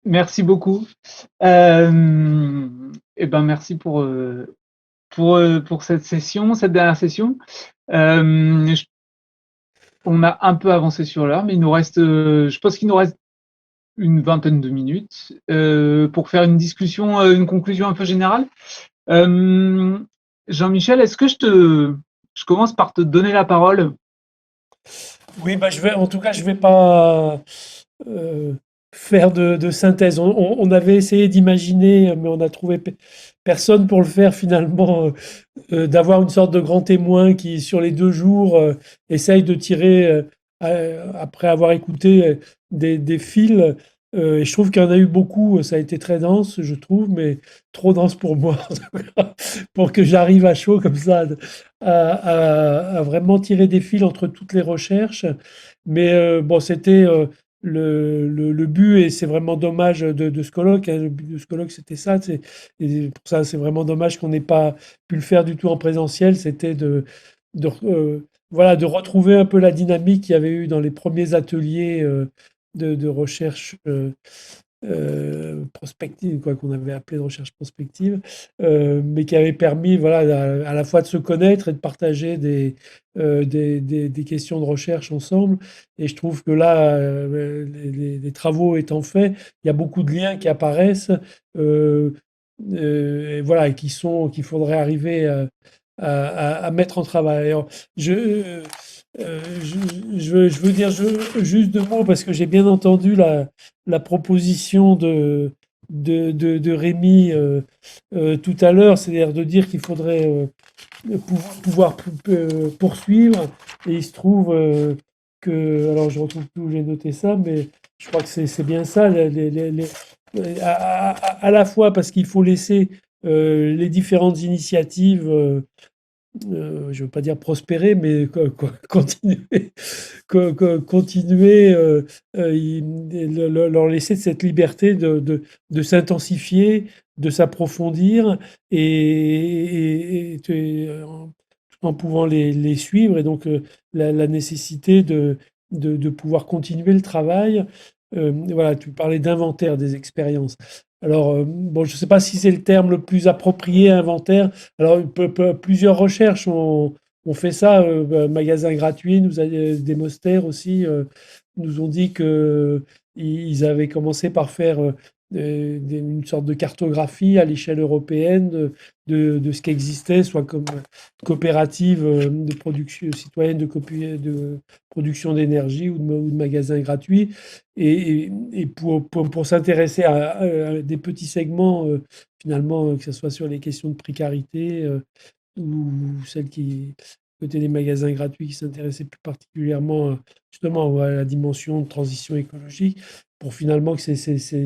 Merci beaucoup. Et ben, merci pour cette session, cette dernière session. Je On a un peu avancé sur l'heure, mais il nous reste, je pense qu'il nous reste une vingtaine de minutes, pour faire une discussion, une conclusion un peu générale. Hem, Jean-Michel, est-ce que je commence par te donner la parole? Oui, bah, en tout cas, je vais pas faire de synthèse. On avait essayé d'imaginer, mais on a trouvé personne pour le faire finalement, d'avoir une sorte de grand témoin qui, sur les 2 jours, essaye de tirer, après avoir écouté des fils. Et je trouve qu'il y en a eu beaucoup. Ça a été très dense, je trouve, mais trop dense pour moi, en tout cas, pour que j'arrive à chaud comme ça à vraiment tirer des fils entre toutes les recherches. Mais bon, c'était le but, et c'est vraiment dommage de ce colloque, hein. Le but de ce colloque, c'était ça. Et pour ça, c'est vraiment dommage qu'on n'ait pas pu le faire du tout en présentiel. C'était voilà, de retrouver un peu la dynamique qu'il y avait eu dans les premiers ateliers de recherche prospective, quoi, qu'on avait appelé de recherche prospective, mais qui avait permis, voilà, à la fois de se connaître et de partager des questions de recherche ensemble. Et je trouve que là, les travaux étant faits, il y a beaucoup de liens qui apparaissent, euh, et voilà, et qu'il faudrait arriver à mettre en travail. Alors, je veux dire juste 2 mots parce que j'ai bien entendu la proposition de Rémi tout à l'heure, c'est-à-dire de dire qu'il faudrait pouvoir poursuivre. Et il se trouve que, alors je retrouve plus où j'ai noté ça, mais je crois que c'est bien ça, à la fois parce qu'il faut laisser les différentes initiatives, je ne veux pas dire prospérer, mais continuer, continuer, leur laisser cette liberté de s'intensifier, de s'approfondir, en pouvant les suivre. Et donc la nécessité de pouvoir continuer le travail. Voilà, tu parlais d'inventaire des expériences. Alors, bon, je ne sais pas si c'est le terme le plus approprié, inventaire. Alors, plusieurs recherches ont fait ça. Magasin gratuit, des Mosters aussi, nous ont dit que ils avaient commencé par faire une sorte de cartographie à l'échelle européenne de ce qui existait, soit comme coopérative de production citoyenne de production d'énergie ou de magasins gratuits, et pour s'intéresser à des petits segments, finalement, que ce soit sur les questions de précarité, ou celles qui, côté des magasins gratuits, qui s'intéressaient plus particulièrement justement à la dimension de transition écologique, pour finalement que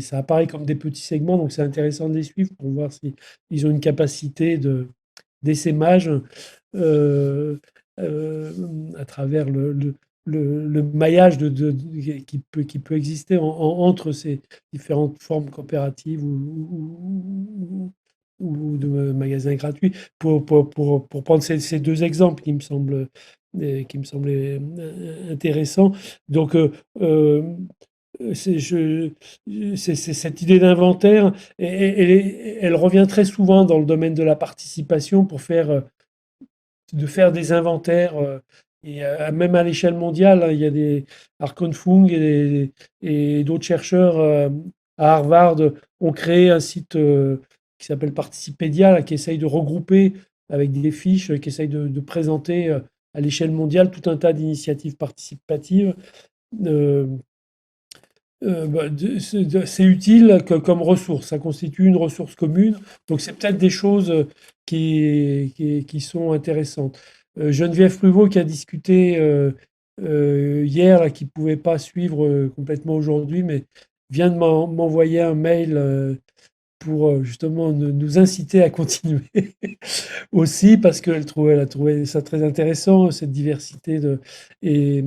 ça apparaît comme des petits segments. Donc c'est intéressant de les suivre pour voir si ils ont une capacité d'essaimage euh, euh, à travers le maillage qui peut exister entre ces différentes formes coopératives ou de magasins gratuits. Pour prendre ces 2 exemples qui me semblaient intéressants. Donc, c'est je c'est cette idée d'inventaire, elle revient très souvent dans le domaine de la participation pour faire des inventaires, et même à l'échelle mondiale, hein, il y a des Arcon Fung et d'autres chercheurs à Harvard ont créé un site qui s'appelle Participédia, là, qui essaye de regrouper avec des fiches, qui essaye de présenter à l'échelle mondiale tout un tas d'initiatives participatives. Euh, c'est utile comme ressource, ça constitue une ressource commune, donc c'est peut-être des choses qui sont intéressantes. Geneviève Pruvot qui a discuté hier, là, qui ne pouvait pas suivre complètement aujourd'hui, mais vient de m'envoyer un mail pour justement nous inciter à continuer aussi, parce elle a trouvé ça très intéressant, cette diversité et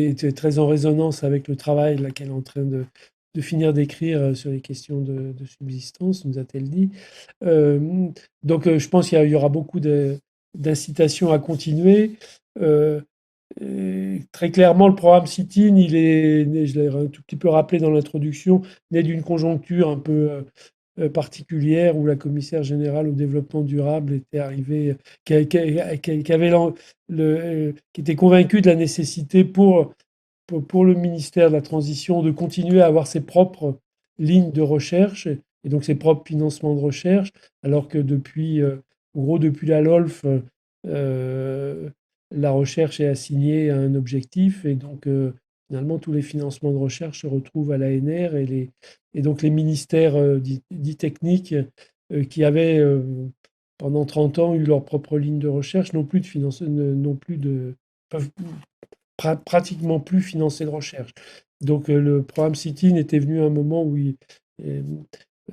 était très en résonance avec le travail là, qu'elle est en train de finir d'écrire sur les questions de subsistance, nous a-t-elle dit. Euh, donc je pense qu'il y aura beaucoup d'incitations à continuer. Euh, très clairement, le programme Sit-in, il est né, je l'ai un tout petit peu rappelé dans l'introduction, né d'une conjoncture un peu particulière où la commissaire générale au développement durable était arrivée, qui avait qui était convaincue de la nécessité pour le ministère de la Transition de continuer à avoir ses propres lignes de recherche et donc ses propres financements de recherche, alors que en gros, depuis la LOLF, euh, la recherche est assignée à un objectif et donc finalement tous les financements de recherche se retrouvent à l'ANR et donc les ministères dits techniques qui avaient pendant 30 ans eu leur propre ligne de recherche n'ont plus de n'ont plus de peuvent pratiquement plus financer de recherche. Donc le programme Cityn était venu à un moment où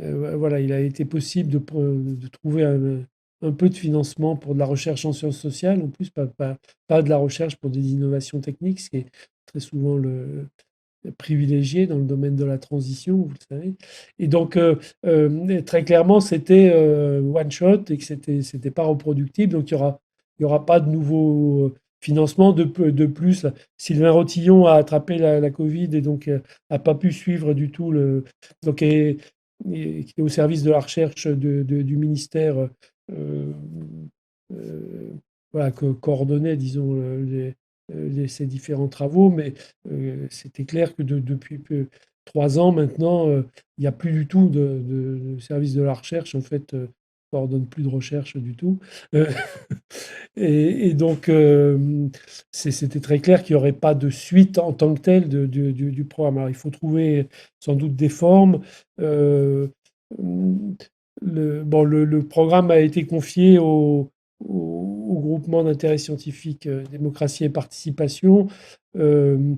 euh, voilà, il a été possible de trouver un peu de financement pour de la recherche en sciences sociales, en plus pas de la recherche pour des innovations techniques, ce qui est très souvent le privilégié dans le domaine de la transition, vous le savez. Et donc, très clairement, c'était one shot et que c'était pas reproductible. Donc, il y aura pas de nouveau financement de plus. Là. Sylvain Rotillon a attrapé la Covid et donc a pas pu suivre du tout donc qui est au service de la recherche du ministère. Euh, euh, voilà, que coordonnait, disons, ces différents travaux, mais c'était clair que depuis 3 ans maintenant, il n'y a plus du tout de service de la recherche. En fait, on ne coordonne plus de recherche du tout. Euh, et donc, c'était très clair qu'il n'y aurait pas de suite en tant que telle du programme. Alors, il faut trouver sans doute des formes. Euh, le programme a été confié au groupement d'intérêt scientifique démocratie et participation. Euh,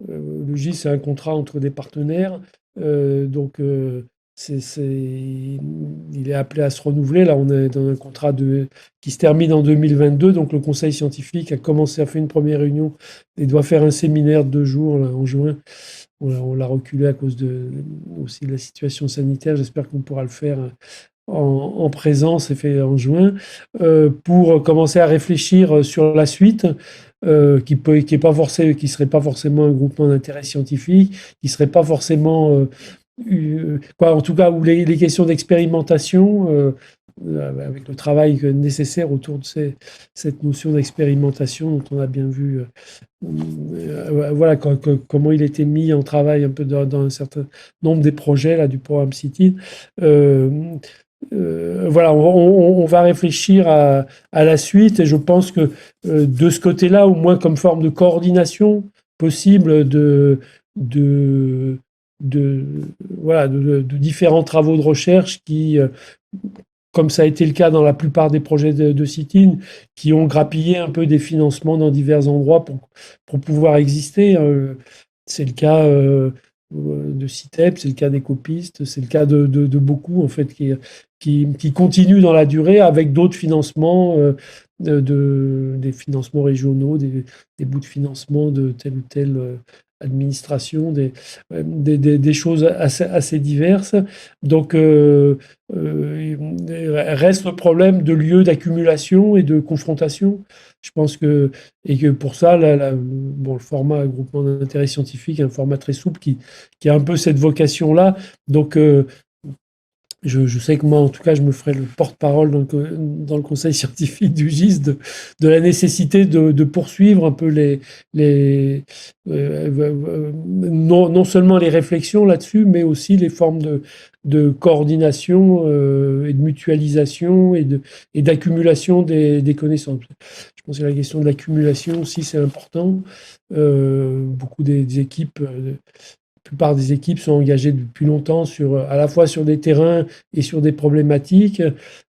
le GIS, c'est un contrat entre des partenaires. Donc, il est appelé à se renouveler. Là, on est dans un contrat qui se termine en 2022. Donc, le conseil scientifique a commencé à faire une première réunion et doit faire un séminaire de 2 jours là, en juin. On l'a reculé à cause aussi de la situation sanitaire. J'espère qu'on pourra le faire en présence et fait en juin, pour commencer à réfléchir sur la suite, qui serait pas forcément un groupement d'intérêt scientifique, qui serait pas forcément quoi, en tout cas, où les questions d'expérimentation, avec le travail nécessaire autour de cette notion d'expérimentation dont on a bien vu, voilà, comment il était mis en travail un peu dans un certain nombre des projets là, du programme City. Voilà, on va réfléchir à la suite et je pense que de ce côté-là, au moins comme forme de coordination possible de, de, voilà, de différents travaux de recherche qui, comme ça a été le cas dans la plupart des projets de Cityn, qui ont grappillé un peu des financements dans divers endroits pour pouvoir exister. C'est le cas de CITEP, c'est le cas des copistes, c'est le cas de beaucoup en fait qui continuent dans la durée avec d'autres financements, des financements régionaux, des bouts de financement de telle ou telle administration, des choses assez diverses. Donc, reste le problème de lieu d'accumulation et de confrontation. Je pense et que pour ça, bon, le format groupement d'intérêt scientifique est un format très souple qui a un peu cette vocation-là. Donc, je sais que moi, en tout cas, je me ferai le porte-parole dans le conseil scientifique du GIS de la nécessité de poursuivre un peu non seulement les réflexions là-dessus, mais aussi les formes de coordination et de mutualisation et d'accumulation des connaissances. Je pense que la question de l'accumulation aussi, c'est important. Beaucoup des équipes la plupart des équipes sont engagées depuis longtemps à la fois sur des terrains et sur des problématiques.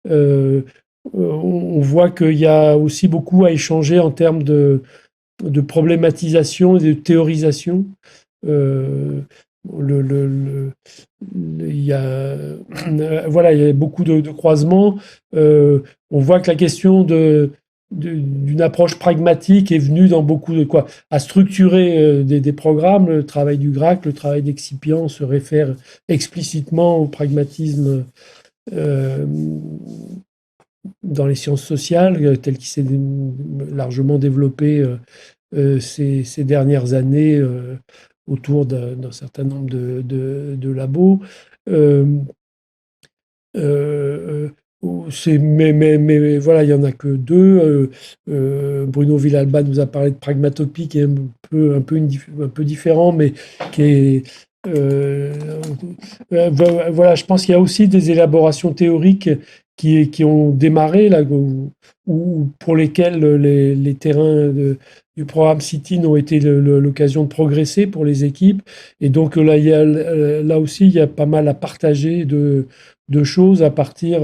On voit qu'il y a aussi beaucoup à échanger en termes de problématisation et de théorisation. Euh, il y a, voilà, il y a beaucoup de croisements. On voit que la question d'une approche pragmatique est venue dans beaucoup de quoi à structurer des programmes. Le travail du GRAC, le travail d'Excipient se réfère explicitement au pragmatisme euh, dans les sciences sociales, tel qu'il s'est largement développé ces dernières années autour d'un certain nombre de labos. Euh, euh, mais voilà, il n'y en a que deux. Bruno Villalba nous a parlé de Pragmatopie, qui est un peu différent, mais qui est. euh, voilà, je pense qu'il y a aussi des élaborations théoriques qui ont démarré, là, pour lesquelles les terrains du programme CITIN ont été l'occasion de progresser pour les équipes. Et donc là, là aussi, il y a pas mal à partager de choses à partir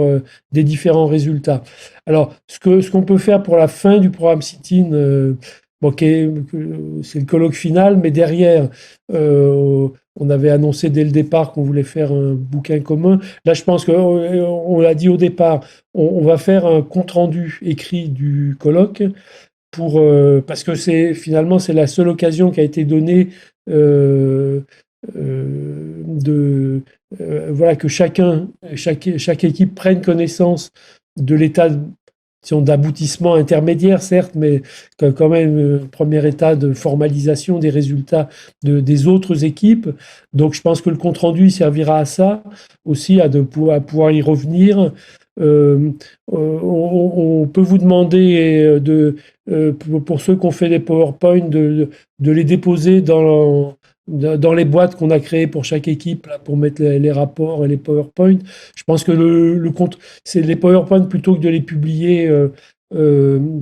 des différents résultats. Alors, ce qu'on peut faire pour la fin du programme CITIN, bon, c'est le colloque final, mais derrière, on avait annoncé dès le départ qu'on voulait faire un bouquin commun. Là, je pense qu'on l'a dit au départ, on va faire un compte-rendu écrit du colloque parce que finalement c'est la seule occasion qui a été donnée euh, de voilà que chaque équipe prenne connaissance de l'état d'aboutissement intermédiaire, certes, mais quand même premier état de formalisation des résultats des autres équipes. Donc je pense que le compte-rendu servira à ça, aussi à pouvoir y revenir. Euh, on peut vous demander pour ceux qui ont fait des PowerPoint de les déposer dans les boîtes qu'on a créées pour chaque équipe là, pour mettre les rapports et les PowerPoint. Je pense que le compte, c'est les PowerPoint plutôt que de les publier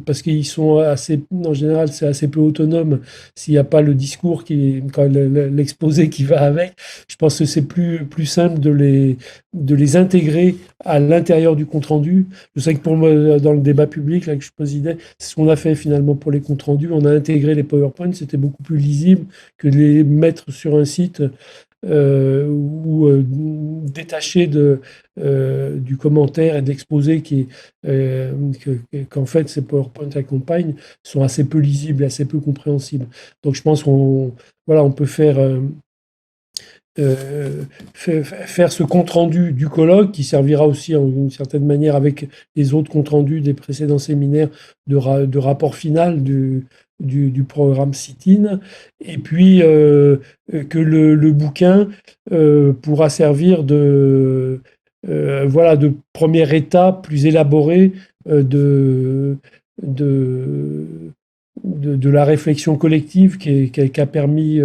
parce qu'ils sont assez, en général, c'est assez peu autonome s'il n'y a pas le discours l'exposé qui va avec. Je pense que c'est plus simple de les intégrer à l'intérieur du compte rendu. Je sais que pour moi, dans le débat public là, que je présidais, c'est ce qu'on a fait finalement pour les comptes rendus. On a intégré les PowerPoint, c'était beaucoup plus lisible que de les mettre sur un site ou détaché du commentaire et de l'exposé qu'en fait ces PowerPoint accompagnent sont assez peu lisibles, assez peu compréhensibles. Donc je pense qu'on voilà, on peut faire ce compte-rendu du colloque qui servira aussi en une certaine manière avec les autres comptes-rendus des précédents séminaires de rapport final du programme CITIN. Et puis que le bouquin pourra servir voilà, de première étape plus élaborée de, de la réflexion collective qui a permis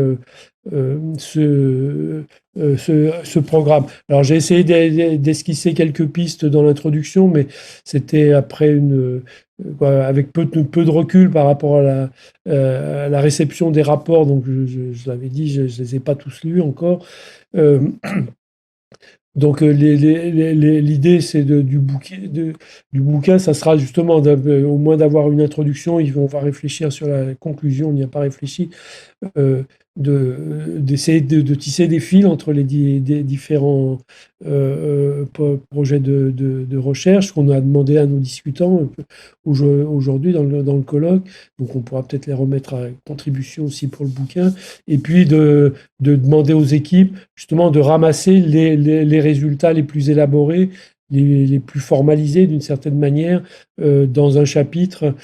ce programme. Alors j'ai essayé d'esquisser quelques pistes dans l'introduction, mais c'était après avec peu de recul par rapport à la réception des rapports. Donc je l'avais dit, je ne les ai pas tous lus encore. Euh, donc l'idée c'est du bouquin, ça sera justement au moins d'avoir une introduction. On va réfléchir sur la conclusion, on n'y a pas réfléchi, euh, d'essayer de tisser des fils entre des différents projets de recherche qu'on a demandé à nos discutants aujourd'hui dans le colloque. Donc on pourra peut-être les remettre à contribution aussi pour le bouquin. Et puis de demander aux équipes justement de ramasser les résultats les plus élaborés, les plus formalisés d'une certaine manière dans un chapitre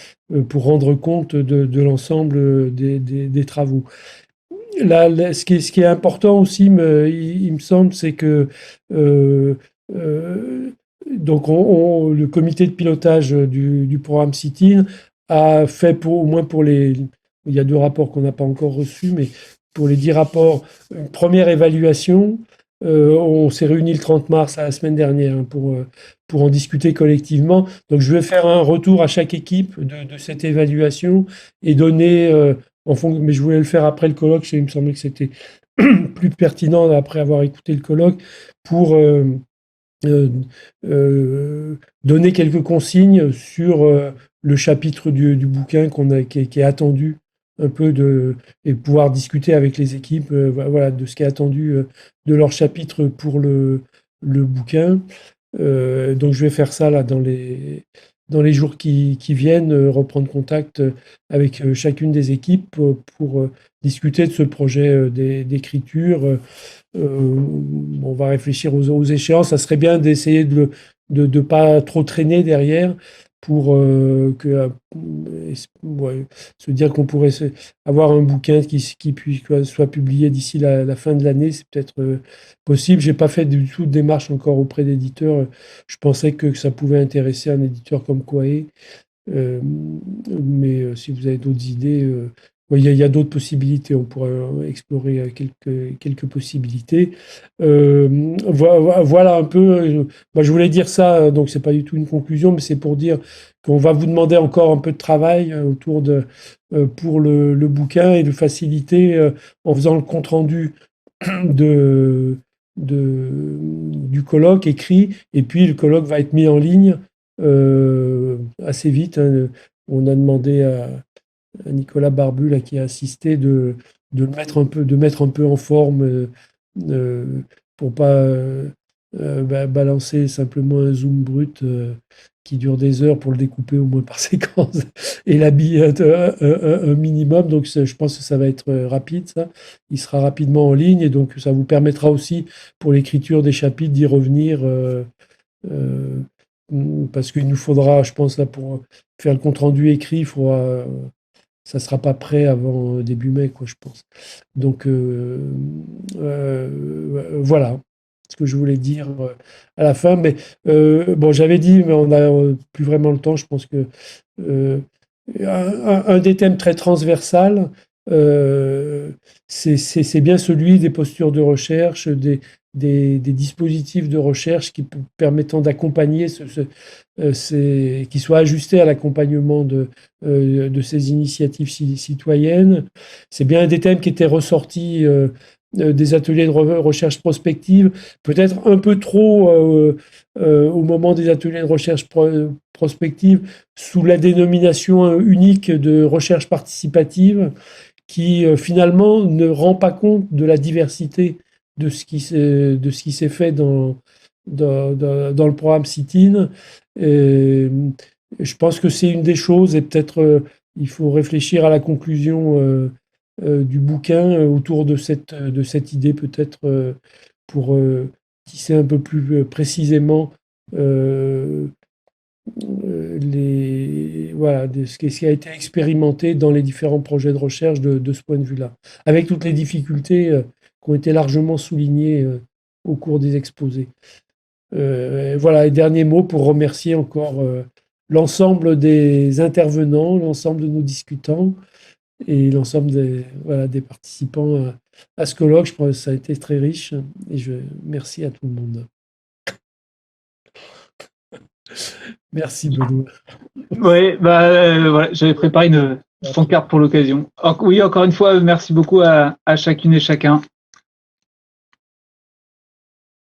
pour rendre compte de l'ensemble des travaux. Ce qui est important aussi, il me semble, c'est que donc le comité de pilotage du programme CITIN a fait au moins pour il y a 2 rapports qu'on n'a pas encore reçus, mais pour les 10 rapports, une première évaluation. On s'est réunis le 30 mars, la semaine dernière, hein, pour en discuter collectivement. Donc je vais faire un retour à chaque équipe de cette évaluation et donner mais je voulais le faire après le colloque, il me semblait que c'était plus pertinent après avoir écouté le colloque pour euh, donner quelques consignes sur le chapitre du bouquin qui est attendu un peu et pouvoir discuter avec les équipes voilà, de ce qui est attendu de leur chapitre pour le bouquin. Donc je vais faire ça là dans les jours qui viennent, reprendre contact avec chacune des équipes pour discuter de ce projet d'écriture. On va réfléchir aux échéances. Ça serait bien d'essayer de ne pas trop traîner derrière pour ouais, se dire qu'on pourrait avoir un bouquin qui soit publié d'ici la fin de l'année, c'est peut-être possible. J'ai pas fait du tout de démarche encore auprès d'éditeurs. Je pensais que ça pouvait intéresser un éditeur comme Koei. Mais si vous avez d'autres idées, ouais, il y a d'autres possibilités. On pourrait explorer quelques possibilités. Voilà un peu. Bah, je voulais dire ça, donc c'est pas du tout une conclusion, mais c'est pour dire qu'on va vous demander encore un peu de travail autour pour le bouquin et de faciliter en faisant le compte rendu de, du colloque écrit, et puis le colloque va être mis en ligne assez vite. Hein. On a demandé à Nicolas Barbu, là, qui a assisté, de mettre un peu en forme euh, pour pas balancer simplement un zoom brut qui dure des heures pour le découper au moins par séquence et l'habiller un minimum. Donc je pense que ça va être rapide, ça. Il sera rapidement en ligne et donc ça vous permettra aussi pour l'écriture des chapitres d'y revenir. Euh, Parce qu'il nous faudra, je pense, là, pour faire le compte-rendu écrit, il faudra, ça ne sera pas prêt avant début mai, quoi, je pense. Donc, voilà ce que je voulais dire à la fin. Mais bon, j'avais dit, mais on n'a plus vraiment le temps. Je pense que euh, un des thèmes très transversal, c'est bien celui des postures de recherche, des dispositifs de recherche permettant d'accompagner, qui soient ajustés à l'accompagnement de ces initiatives citoyennes. C'est bien un des thèmes qui était ressorti des ateliers de recherche prospective, peut-être un peu trop au moment des ateliers de recherche prospective, sous la dénomination unique de recherche participative, qui finalement ne rend pas compte de la diversité de ce qui s'est fait dans le programme CITIN. Je pense que c'est une des choses, et peut-être il faut réfléchir à la conclusion du bouquin autour de cette idée, peut-être pour tisser un peu plus précisément voilà, ce qui a été expérimenté dans les différents projets de recherche de ce point de vue-là, avec toutes les difficultés qui ont été largement soulignées au cours des exposés. Voilà, et dernier mot pour remercier encore l'ensemble des intervenants, l'ensemble de nos discutants et l'ensemble voilà, des participants à ce colloque. Je pense que ça a été très riche et merci à tout le monde. Merci Benoît. Oui, bah, voilà, j'avais préparé une pancarte pour l'occasion. Oui, encore une fois, merci beaucoup à chacune et chacun.